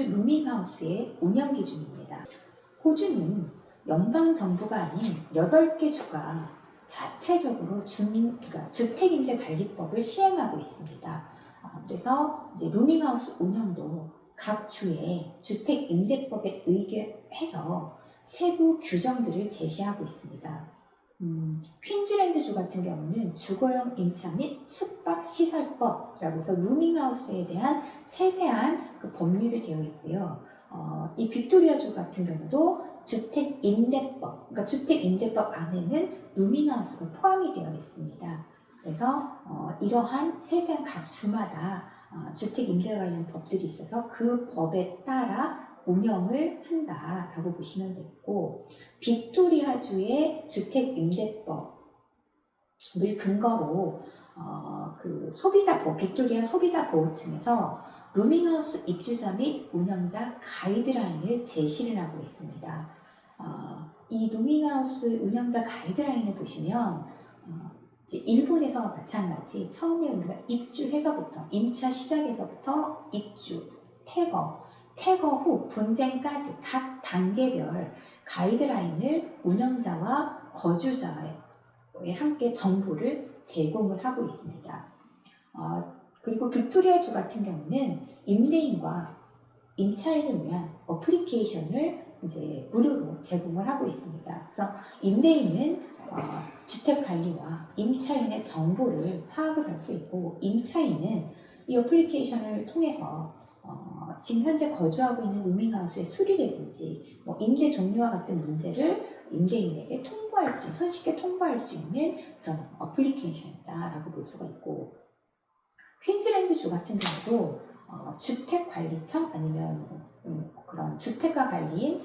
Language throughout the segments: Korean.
루밍하우스의 운영 기준입니다. 호주는 연방정부가 아닌 8개 주가 자체적으로 그러니까 주택임대관리법을 시행하고 있습니다. 그래서 이제 루밍하우스 운영도 각 주의 주택임대법에 의거해서 세부 규정들을 제시하고 있습니다. 퀸즐랜드주 같은 경우는 주거용 임차 및 숙박시설법이라고 해서 루밍하우스에 대한 세세한 그 법률이 되어 있고요. 이 빅토리아주 같은 경우도 주택임대법, 그러니까 주택임대법 안에는 루밍하우스가 포함이 되어 있습니다. 그래서 이러한 세세한 각 주마다 주택임대 관련 법들이 있어서 그 법에 따라 운영을 한다라고 보시면 되고, 빅토리아주의 주택임대법을 근거로 그 소비자보호, 빅토리아 소비자보호청에서 루밍하우스 입주자 및 운영자 가이드라인을 제시를 하고 있습니다. 이 루밍하우스 운영자 가이드라인을 보시면 이제 일본에서 마찬가지 처음에 우리가 입주해서부터 임차 시작에서부터 입주, 퇴거 후 분쟁까지 각 단계별 가이드라인을 운영자와 거주자에 함께 정보를 제공을 하고 있습니다. 그리고 빅토리아주 같은 경우는 임대인과 임차인을 위한 어플리케이션을 이제 무료로 제공을 하고 있습니다. 그래서 임대인은 주택관리와 임차인의 정보를 파악을 할 수 있고, 임차인은 이 어플리케이션을 통해서 지금 현재 거주하고 있는 루밍하우스의 수리라든지 임대 종료와 같은 문제를 임대인에게 손쉽게 통보할 수 있는 그런 어플리케이션이다라고 볼 수가 있고, 퀸즐랜드주 같은 경우도 주택관리청 아니면 그런 주택가 관리인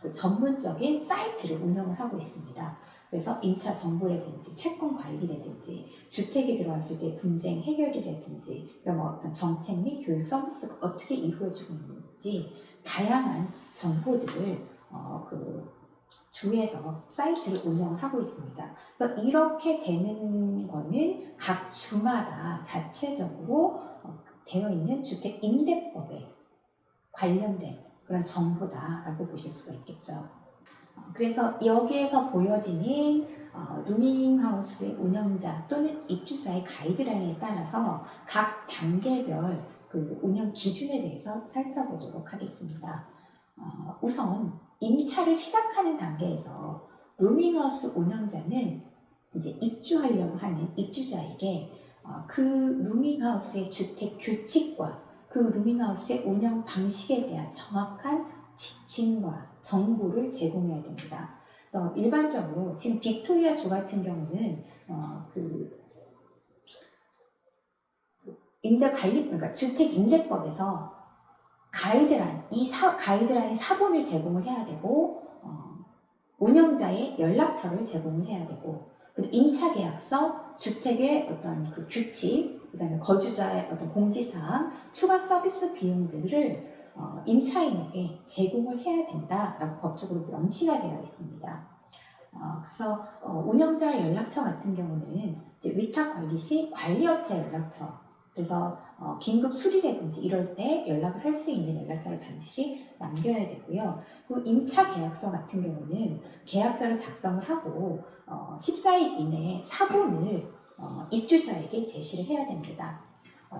그 전문적인 사이트를 운영을 하고 있습니다. 그래서 임차 정보라든지 채권 관리라든지 주택에 들어왔을 때 분쟁 해결이라든지 어떤 정책 및 교육 서비스가 어떻게 이루어지고 있는지 다양한 정보들을 그 주에서 사이트를 운영을 하고 있습니다. 그래서 이렇게 되는 거는 각 주마다 자체적으로 되어 있는 주택임대법에 관련된 그런 정보다라고 보실 수가 있겠죠. 그래서 여기에서 보여지는 루밍하우스의 운영자 또는 입주자의 가이드라인에 따라서 각 단계별 그 운영 기준에 대해서 살펴보도록 하겠습니다. 우선 임차를 시작하는 단계에서 루밍하우스 운영자는 이제 입주하려고 하는 입주자에게 그 루밍하우스의 주택 규칙과 그 루밍하우스의 운영 방식에 대한 정확한 지침과 정보를 제공해야 됩니다. 그래서 일반적으로 지금 빅토리아주 같은 경우는 그러니까 주택임대법에서 가이드라인 사본을 제공을 해야 되고, 운영자의 연락처를 제공을 해야 되고, 임차계약서, 주택의 어떤 그 규칙, 그다음에 거주자의 어떤 공지사항, 추가 서비스 비용들을 임차인에게 제공을 해야 된다라고 법적으로 명시가 되어 있습니다. 그래서 운영자 연락처 같은 경우는 이제 위탁 관리 시 관리업체 연락처, 그래서 긴급 수리라든지 이럴 때 연락을 할 수 있는 연락처를 반드시 남겨야 되고요. 그 임차 계약서 같은 경우는 계약서를 작성을 하고 14일 이내에 사본을 입주자에게 제시를 해야 됩니다.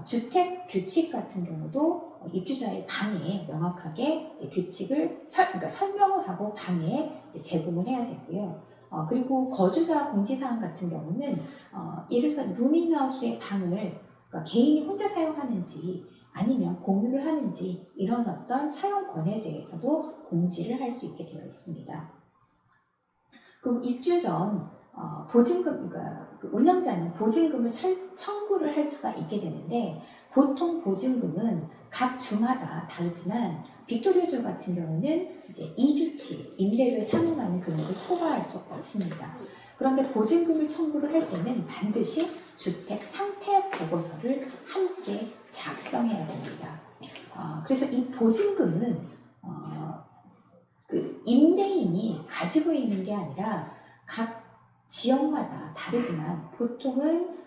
주택 규칙 같은 경우도 입주자의 방에 명확하게 이제 규칙을 그러니까 설명을 하고 방에 이제 제공을 해야 되고요. 그리고 거주자 공지사항 같은 경우는 예를 들어서 루밍하우스의 방을 그러니까 개인이 혼자 사용하는지 아니면 공유를 하는지 이런 어떤 사용권에 대해서도 공지를 할 수 있게 되어 있습니다. 그리고 입주 전 보증금, 그러니까 그 운영자는 보증금을 청구를 할 수가 있게 되는데, 보통 보증금은 각 주마다 다르지만 빅토리아주 같은 경우는 이제 2주치 임대료에 상응하는 금액을 초과할 수 없습니다. 그런데 보증금을 청구를 할 때는 반드시 주택 상태 보고서를 함께 작성해야 됩니다. 그래서 이 보증금은 그 임대인이 가지고 있는 게 아니라 각 지역마다 다르지만 보통은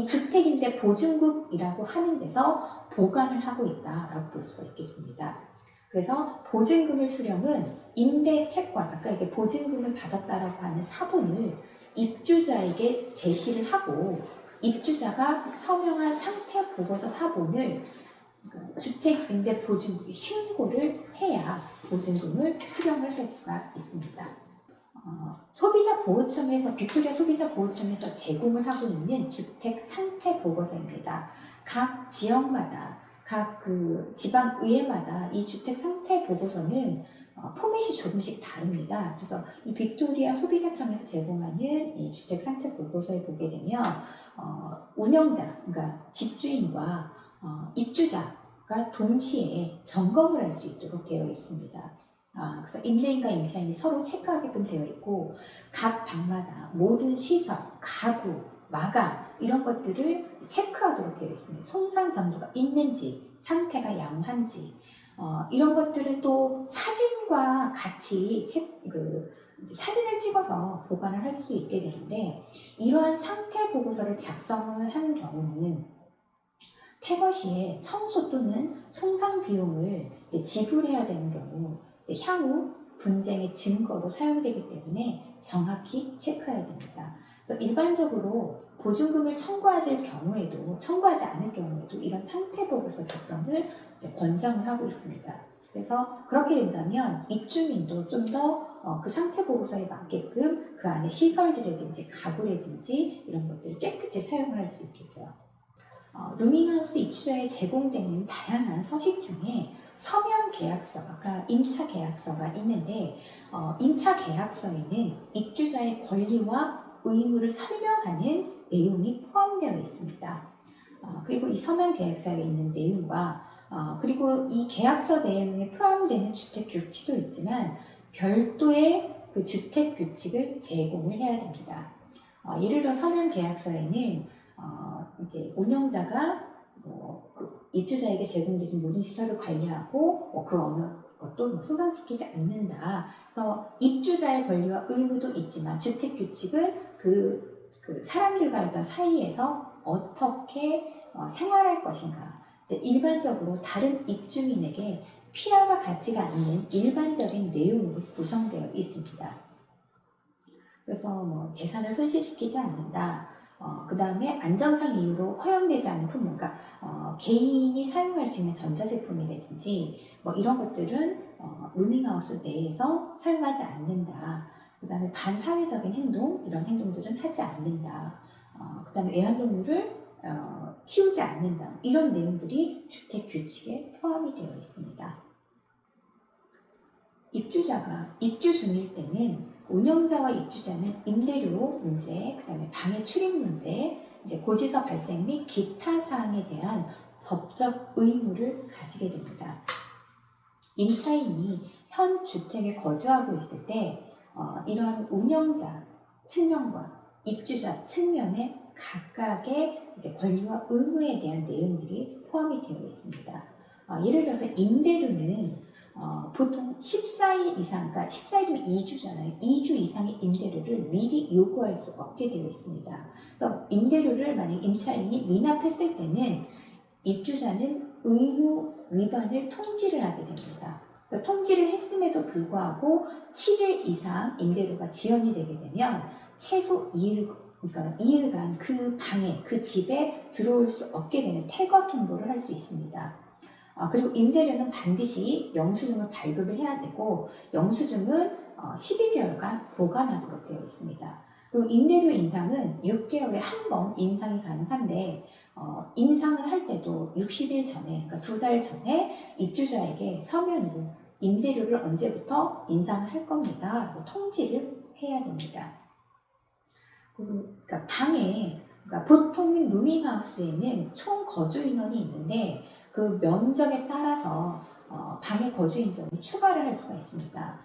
주택임대 보증금이라고 하는 데서 보관을 하고 있다라고 볼 수가 있겠습니다. 그래서 보증금을 수령은 임대 채권, 아까 이게 보증금을 받았다라고 하는 사본을 입주자에게 제시를 하고 입주자가 서명한 상태 보고서 사본을 주택임대보증국에 신고를 해야 보증금을 수령을 할 수가 있습니다. 소비자보호청에서 빅토리아 소비자보호청에서 제공을 하고 있는 주택 상태 보고서입니다. 각 지역마다 각 지방의회마다 이 주택 상태 보고서는 포맷이 조금씩 다릅니다. 그래서 이 빅토리아 소비자청에서 제공하는 이 주택 상태 보고서에 보게 되면 운영자, 그러니까 집주인과 입주자가 동시에 점검을 할 수 있도록 되어 있습니다. 그래서 임대인과 임차인이 서로 체크하게끔 되어 있고 각 방마다 모든 시설, 가구, 마감 이런 것들을 체크하도록 되어 있습니다. 손상 정도가 있는지, 상태가 양호한지 이런 것들을 또 사진과 같이 사진을 찍어서 보관을 할 수도 있게 되는데 이러한 상태 보고서를 작성을 하는 경우는 퇴거 시에 청소 또는 손상 비용을 지불해야 되는 경우 향후 분쟁의 증거로 사용되기 때문에 정확히 체크해야 됩니다. 그래서 일반적으로 보증금을 청구하지 않을 경우에도 이런 상태 보고서 작성을 권장을 하고 있습니다. 그래서 그렇게 된다면 입주민도 좀 더 그 상태 보고서에 맞게끔 그 안에 시설이라든지 가구라든지 이런 것들을 깨끗이 사용을 할 수 있겠죠. 루밍하우스 입주자에 제공되는 다양한 서식 중에 서면 계약서, 아까 임차 계약서가 있는데 임차 계약서에는 입주자의 권리와 의무를 설명하는 내용이 포함되어 있습니다. 그리고 이 서면 계약서에 있는 내용과 그리고 이 계약서 내용에 포함되는 주택 규칙도 있지만 별도의 그 주택 규칙을 제공을 해야 됩니다. 예를 들어 서면 계약서에는 이제 운영자가 입주자에게 제공되신 모든 시설을 관리하고 그 어느 것도 손상시키지 않는다. 그래서 입주자의 권리와 의무도 있지만 주택 규칙은 그 사람들과의 어떤 사이에서 어떻게 생활할 것인가. 이제 일반적으로 다른 입주민에게 피해가 가지가 않는 일반적인 내용으로 구성되어 있습니다. 그래서 재산을 손실시키지 않는다. 그 다음에 안전상 이유로 허용되지 않는 품목, 그러니까 개인이 사용할 수 있는 전자제품이라든지 이런 것들은 루밍하우스 내에서 사용하지 않는다. 그 다음에 반사회적인 행동, 이런 행동들은 하지 않는다. 그 다음에 애완동물을 키우지 않는다. 이런 내용들이 주택 규칙에 포함이 되어 있습니다. 입주자가 입주 중일 때는 운영자와 입주자는 임대료 문제, 그 다음에 방해 출입 문제, 이제 고지서 발생 및 기타 사항에 대한 법적 의무를 가지게 됩니다. 임차인이 현 주택에 거주하고 있을 때 이런 운영자 측면과 입주자 측면의 각각의 이제 권리와 의무에 대한 내용들이 포함이 되어 있습니다. 예를 들어서 임대료는 보통 14일 이상, 그러니까 14일이면 2주잖아요. 2주 이상의 임대료를 미리 요구할 수 없게 되어 있습니다. 그래서 임대료를 만약 임차인이 미납했을 때는 입주자는 의무 위반을 통지를 하게 됩니다. 그래서 통지를 했음에도 불구하고 7일 이상 임대료가 지연이 되게 되면 최소 2일간 그 방에, 그 집에 들어올 수 없게 되는 퇴거 통보를 할 수 있습니다. 그리고 임대료는 반드시 영수증을 발급을 해야 되고 영수증은 12개월간 보관하도록 되어 있습니다. 그리고 임대료 인상은 6개월에 한 번 인상이 가능한데 인상을 할 때도 60일 전에, 그러니까 2달 전에 입주자에게 서면으로 임대료를 언제부터 인상을 할 겁니다 라고 통지를 해야 됩니다. 그러니까 그러니까 보통은 루밍하우스에는 총 거주 인원이 있는데 그 면적에 따라서 방의 거주 인원을 추가를 할 수가 있습니다.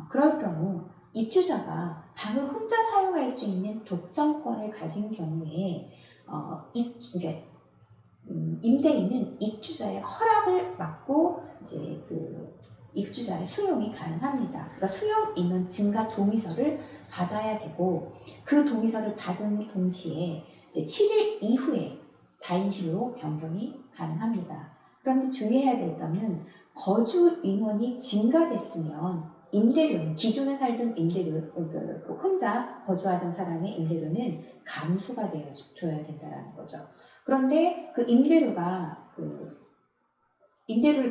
그럴 경우 입주자가 방을 혼자 사용할 수 있는 독점권을 가진 경우에 임대인은 입주자의 허락을 받고 이제 입주자의 수용이 가능합니다. 그러니까 수용 인원 증가 동의서를 받아야 되고 그 동의서를 받은 동시에 이제 7일 이후에 다인실로 변경이 가능합니다. 그런데 주의해야 될 점은 거주 인원이 증가됐으면 임대료는 기존에 살던 임대료, 혼자 거주하던 사람의 임대료는 감소가 되어줘야 된다는 거죠. 그런데 그 임대료를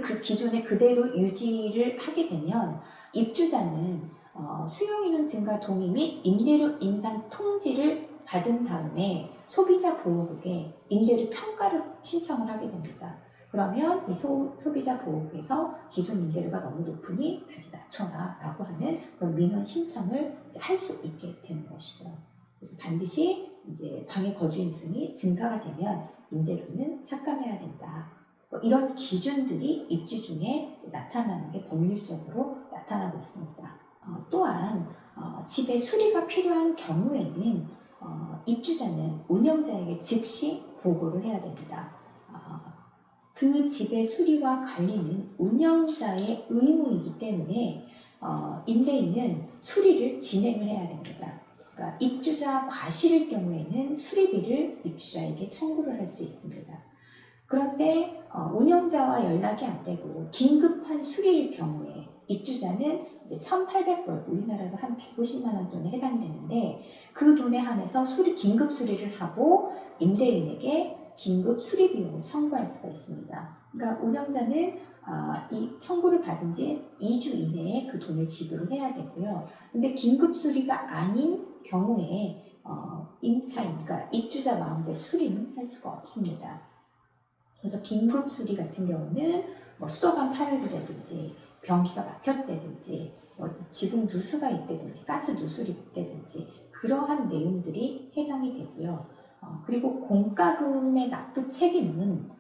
그 기존에 그대로 유지를 하게 되면 입주자는 수용인원 증가 동의 및 임대료 인상 통지를 받은 다음에 소비자 보호국에 임대료 평가를 신청을 하게 됩니다. 그러면 이 소비자 보호국에서 기존 임대료가 너무 높으니 다시 낮춰라 라고 하는 그런 민원 신청을 할 수 있게 되는 것이죠. 그래서 반드시 이제 방의 거주인 수이 증가가 되면 임대료는 삭감해야 된다. 이런 기준들이 입주 중에 나타나는 게 법률적으로 나타나고 있습니다. 또한 집에 수리가 필요한 경우에는 입주자는 운영자에게 즉시 보고를 해야 됩니다. 그 집의 수리와 관리는 운영자의 의무이기 때문에 임대인은 수리를 진행을 해야 됩니다. 그러니까 입주자 과실일 경우에는 수리비를 입주자에게 청구를 할 수 있습니다. 그런데 운영자와 연락이 안 되고 긴급한 수리일 경우에 입주자는 이제 1,800불, 우리나라로 한 150만 원 돈에 해당되는데 그 돈에 한해서 긴급 수리를 하고 임대인에게 긴급 수리 비용을 청구할 수가 있습니다. 그러니까 운영자는 이 청구를 받은 지 2주 이내에 그 돈을 지불을 해야 되고요. 근데 긴급 수리가 아닌 경우에 그러니까 입주자 마음대로 수리는 할 수가 없습니다. 그래서 긴급 수리 같은 경우는 수도관 파열이라든지 변기가 막혔다든지 지붕 누수가 있다든지 가스 누설이 있다든지 그러한 내용들이 해당이 되고요. 그리고 공과금의 납부 책임은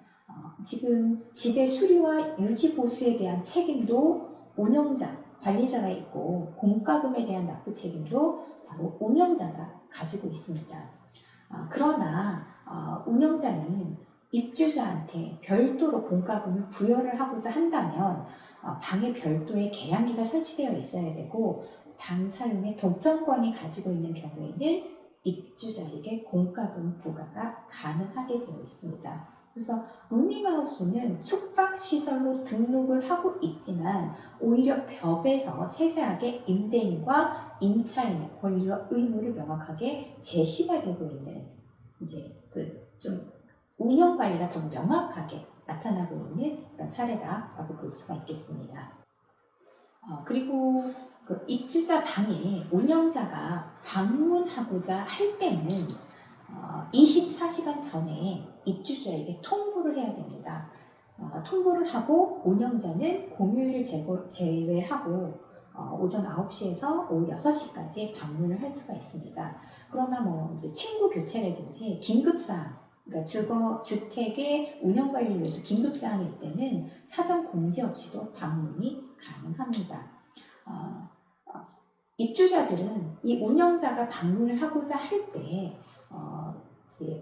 지금 집의 수리와 유지 보수에 대한 책임도 운영자, 관리자가 있고 공과금에 대한 납부 책임도 바로 운영자가 가지고 있습니다. 그러나 운영자는 입주자한테 별도로 공과금을 부여를 하고자 한다면 방에 별도의 계량기가 설치되어 있어야 되고 방 사용의 독점권이 가지고 있는 경우에는 입주자에게 공과금 부과가 가능하게 되어 있습니다. 그래서 루밍하우스는 숙박시설로 등록을 하고 있지만 오히려 법에서 세세하게 임대인과 임차인의 권리와 의무를 명확하게 제시가 되고 있는 이제 좀 운영 관리가 더 명확하게 나타나고 있는 그런 사례다라고 볼 수가 있겠습니다. 그리고 그 입주자 방에 운영자가 방문하고자 할 때는 24시간 전에 입주자에게 통보를 해야 됩니다. 통보를 하고 운영자는 공휴일을 제외하고 오전 9시에서 오후 6시까지 방문을 할 수가 있습니다. 그러나 이제 친구 교체라든지 긴급사항, 그러니까 주택의 운영 관리를 위해서 긴급사항일 때는 사전 공지 없이도 방문이 가능합니다. 입주자들은 이 운영자가 방문을 하고자 할 때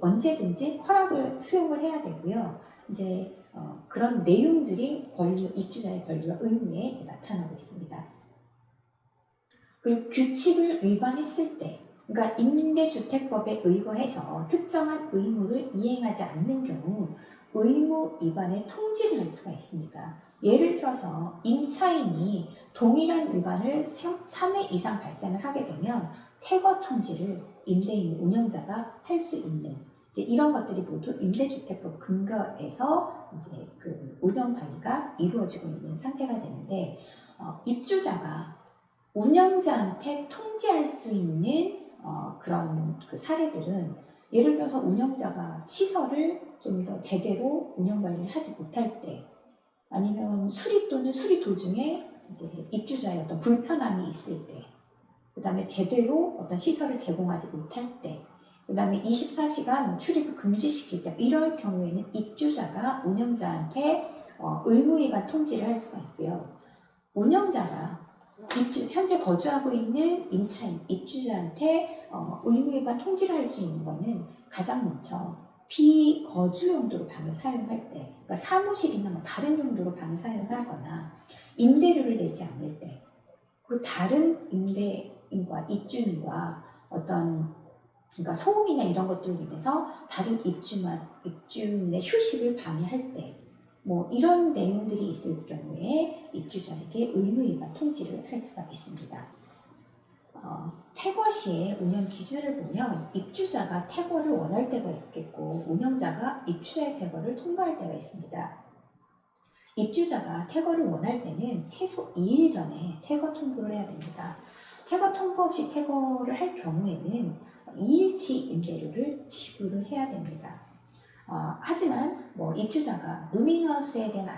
언제든지 허락을 수용을 해야 되고요. 이제 그런 내용들이 입주자의 권리와 의무에 나타나고 있습니다. 그리고 규칙을 위반했을 때, 그러니까 임대주택법에 의거해서 특정한 의무를 이행하지 않는 경우 의무 위반의 통지를 할 수가 있습니다. 예를 들어서 임차인이 동일한 위반을 3회 이상 발생을 하게 되면 퇴거 통지를 임대인 운영자가 할 수 있는 이제 이런 것들이 모두 임대주택법 근거에서 이제 그 운영 관리가 이루어지고 있는 상태가 되는데 입주자가 운영자한테 통지할 수 있는 그런 그 사례들은 예를 들어서 운영자가 시설을 좀 더 제대로 운영 관리를 하지 못할 때 아니면 수리 또는 수리 도중에 이제 입주자의 어떤 불편함이 있을 때 그 다음에 제대로 어떤 시설을 제공하지 못할 때 그 다음에 24시간 출입을 금지시킬 때 이럴 경우에는 입주자가 운영자한테 의무 위반 통지를 할 수가 있고요. 운영자가 현재 거주하고 있는 임차인, 입주자한테 의무 위반 통지를 할 수 있는 것은 가장 먼저 비거주 용도로 방을 사용할 때, 그러니까 사무실이나 다른 용도로 방을 사용을 하거나 임대료를 내지 않을 때, 그리고 다른 주민과 입주민과 어떤 그러니까 소음이나 이런 것들로 인해서 다른 입주민의 휴식을 방해할 때, 뭐 이런 내용들이 있을 경우에 입주자에게 의무이가 통지를 할 수가 있습니다. 퇴거 시의 운영 기준을 보면 입주자가 퇴거를 원할 때가 있겠고 운영자가 입주자의 퇴거를 통보할 때가 있습니다. 입주자가 퇴거를 원할 때는 최소 2일 전에 퇴거 통보를 해야 됩니다. 퇴거 통보 없이 퇴거를 할 경우에는 2일치 임대료를 지불을 해야 됩니다. 하지만 뭐 입주자가 루밍하우스에 대한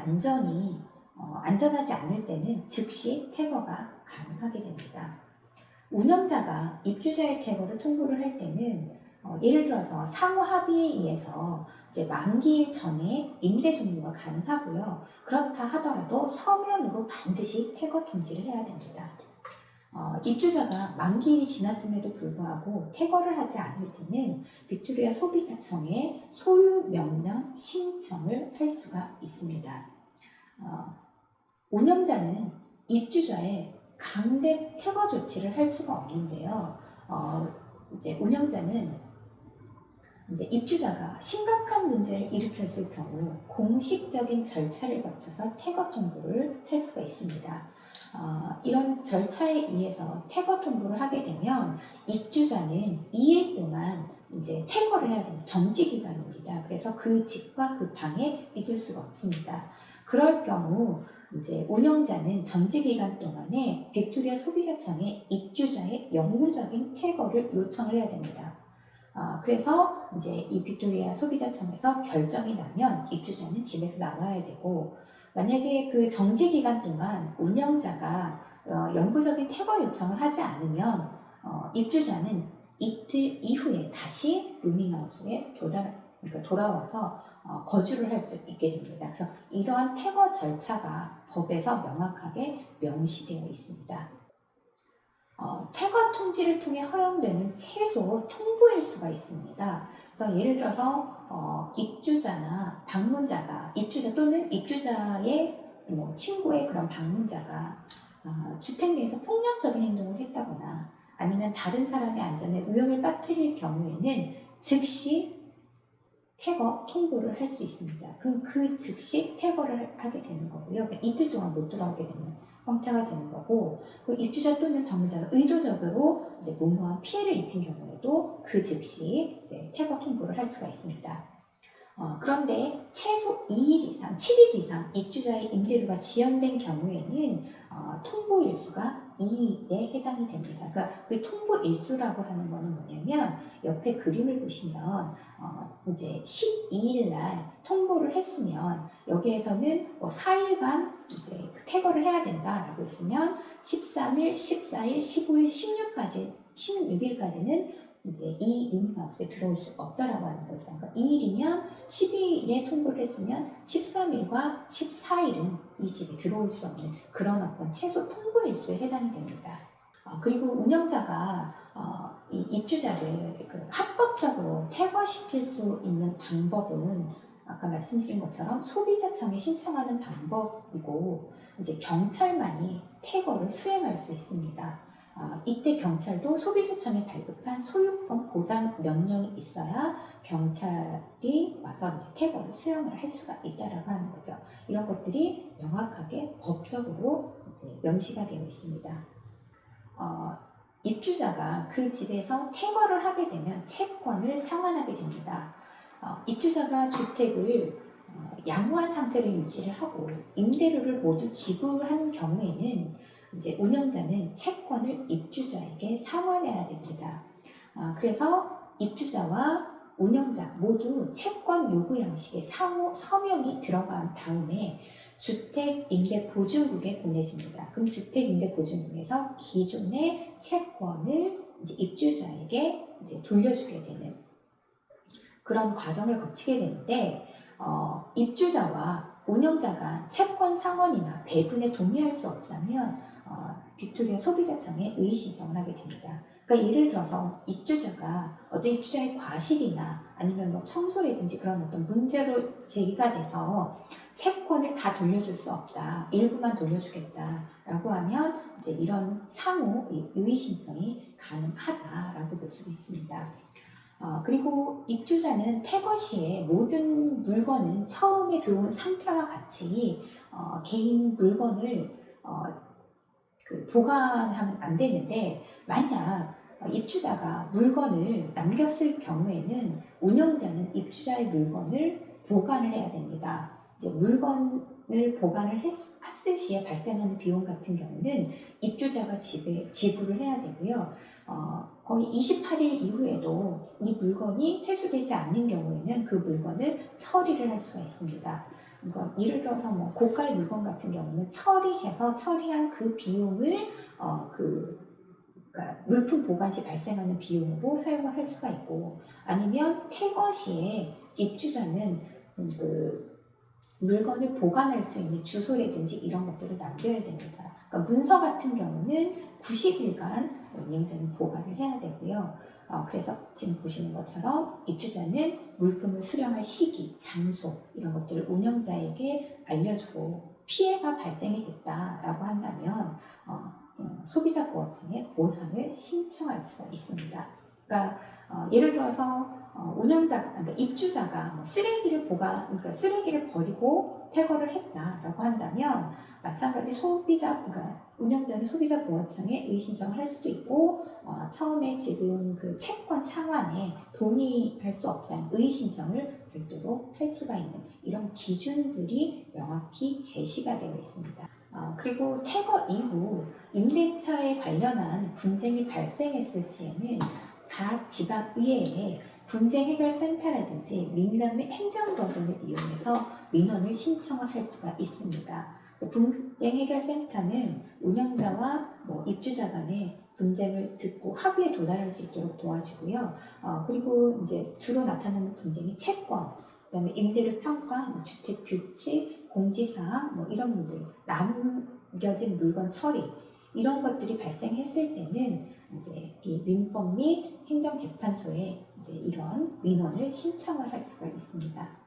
안전하지 않을 때는 즉시 퇴거가 가능하게 됩니다. 운영자가 입주자의 퇴거를 통보를 할 때는 예를 들어서 상호 합의에 의해서 이제 만기일 전에 임대 종료가 가능하고요. 그렇다 하더라도 서면으로 반드시 퇴거 통지를 해야 됩니다. 입주자가 만기일이 지났음에도 불구하고 퇴거를 하지 않을 때는 빅토리아 소비자청에 소유 명령 신청을 할 수가 있습니다. 운영자는 입주자의 강제 퇴거 조치를 할 수가 없는데요. 이제 운영자는 이제 입주자가 심각한 문제를 일으켰을 경우 공식적인 절차를 거쳐서 퇴거 통보를 할 수가 있습니다. 이런 절차에 의해서 퇴거 통보를 하게 되면 입주자는 2일 동안 이제 퇴거를 해야 됩니다. 정지 기간입니다. 그래서 그 집과 그 방에 있을 수가 없습니다. 그럴 경우 이제 운영자는 정지 기간 동안에 빅토리아 소비자청에 입주자의 영구적인 퇴거를 요청을 해야 됩니다. 그래서 이제 이 빅토리아 소비자청에서 결정이 나면 입주자는 집에서 나와야 되고, 만약에 그 정지 기간 동안 운영자가 영구적인 퇴거 요청을 하지 않으면 입주자는 이틀 이후에 다시 루밍하우스에 돌아와서 거주를 할 수 있게 됩니다. 그래서 이러한 퇴거 절차가 법에서 명확하게 명시되어 있습니다. 퇴거 통지를 통해 허용되는 최소 통보일수가 있습니다. 그래서 예를 들어서 입주자나 방문자가 입주자 또는 입주자의 뭐 친구의 그런 방문자가 주택 내에서 폭력적인 행동을 했다거나 아니면 다른 사람의 안전에 위험을 빠뜨릴 경우에는 즉시 퇴거 통보를 할 수 있습니다. 그럼 그 즉시 퇴거를 하게 되는 거고요. 그러니까 이틀 동안 못 돌아오게 되는 형태가 되는 거고, 그 입주자 또는 방문자가 의도적으로 이제 무모한 피해를 입힌 경우에도 그 즉시 이제 퇴거 통보를 할 수가 있습니다. 그런데 최소 2일 이상, 7일 이상 입주자의 임대료가 지연된 경우에는 통보 일수가 2일에 해당이 됩니다. 그러니까 그 통보 일수라고 하는 거는 뭐냐면 옆에 그림을 보시면 이제 12일 날 통보를 했으면 여기에서는 뭐 4일간 이제 퇴거를 해야 된다라고 했으면 13일, 14일, 15일, 16일까지는 이제 이 루밍하우스에 들어올 수 없다라고 하는 거죠. 그러니까 2일이면 12일에 통보를 했으면 13일과 14일은 이 집에 들어올 수 없는 그런 어떤 최소 통보 일수에 해당이 됩니다. 그리고 운영자가 이 입주자를 합법적으로 퇴거시킬 수 있는 방법은 아까 말씀드린 것처럼 소비자청에 신청하는 방법이고 이제 경찰만이 퇴거를 수행할 수 있습니다. 이때 경찰도 소비자청에 발급한 소유권 보장 명령이 있어야 경찰이 와서 이제 퇴거를 수행을 할 수가 있다라고 하는 거죠. 이런 것들이 명확하게 법적으로 이제 명시가 되어 있습니다. 입주자가 그 집에서 퇴거를 하게 되면 채권을 상환하게 됩니다. 입주자가 주택을 양호한 상태로 유지를 하고 임대료를 모두 지불한 경우에는 이제 운영자는 채권을 입주자에게 상환해야 됩니다. 그래서 입주자와 운영자 모두 채권 요구 양식에 상호 서명이 들어간 다음에 주택임대보증국에 보내집니다. 그럼 주택임대보증국에서 기존의 채권을 이제 입주자에게 이제 돌려주게 되는 그런 과정을 거치게 되는데, 입주자와 운영자가 채권 상환이나 배분에 동의할 수 없다면 빅토리아 소비자청에 의의 신청을 하게 됩니다. 그러니까 예를 들어서 입주자가 어떤 입주자의 과실이나 아니면 뭐 청소라든지 그런 어떤 문제로 제기가 돼서 채권을 다 돌려줄 수 없다, 일부만 돌려주겠다라고 하면 이제 이런 상호 이의 신청이 가능하다라고 볼 수가 있습니다. 그리고 입주자는 퇴거 시에 모든 물건은 처음에 들어온 상태와 같이 개인 물건을 보관하면 안 되는데, 만약 입주자가 물건을 남겼을 경우에는 운영자는 입주자의 물건을 보관을 해야 됩니다. 이제 물건을 보관을 했을 시에 발생하는 비용 같은 경우는 입주자가 지불을 해야 되고요. 거의 28일 이후에도 이 물건이 회수되지 않는 경우에는 그 물건을 처리를 할 수가 있습니다. 그러니까 예를 들어서 뭐 고가의 물건 같은 경우는 처리한 그 비용을 그러니까 물품 보관 시 발생하는 비용으로 사용을 할 수가 있고, 아니면 퇴거 시에 입주자는 그 물건을 보관할 수 있는 주소라든지 이런 것들을 남겨야 됩니다. 그러니까 문서 같은 경우는 90일간 운영자는 보관을 해야 되고요. 그래서 지금 보시는 것처럼 입주자는 물품을 수령할 시기, 장소 이런 것들을 운영자에게 알려주고 피해가 발생이 됐다라고 한다면 소비자보호청에 보상을 신청할 수가 있습니다. 그러니까 예를 들어서 그러니까 입주자가 그러니까 쓰레기를 버리고 퇴거를 했다라고 한다면 마찬가지 그러니까 운영자는 소비자보호청에 의신청을 할 수도 있고, 처음에 지금 그 채권 상환에 동의할 수 없다는 의신청을 별도로 할 수가 있는 이런 기준들이 명확히 제시가 되어 있습니다. 그리고 퇴거 이후 임대차에 관련한 분쟁이 발생했을 시에는 각 지방의회에 분쟁해결센터라든지 민간 및 행정법원을 이용해서 민원을 신청을 할 수가 있습니다. 분쟁해결센터는 운영자와 입주자 간의 분쟁을 듣고 합의에 도달할 수 있도록 도와주고요. 그리고 이제 주로 나타나는 분쟁이 채권, 그다음에 임대료 평가, 주택 규칙, 공지사항 이런 문제, 남겨진 물건 처리 이런 것들이 발생했을 때는 이제 이 민법 및 행정재판소에 이제 이런 민원을 신청을 할 수가 있습니다.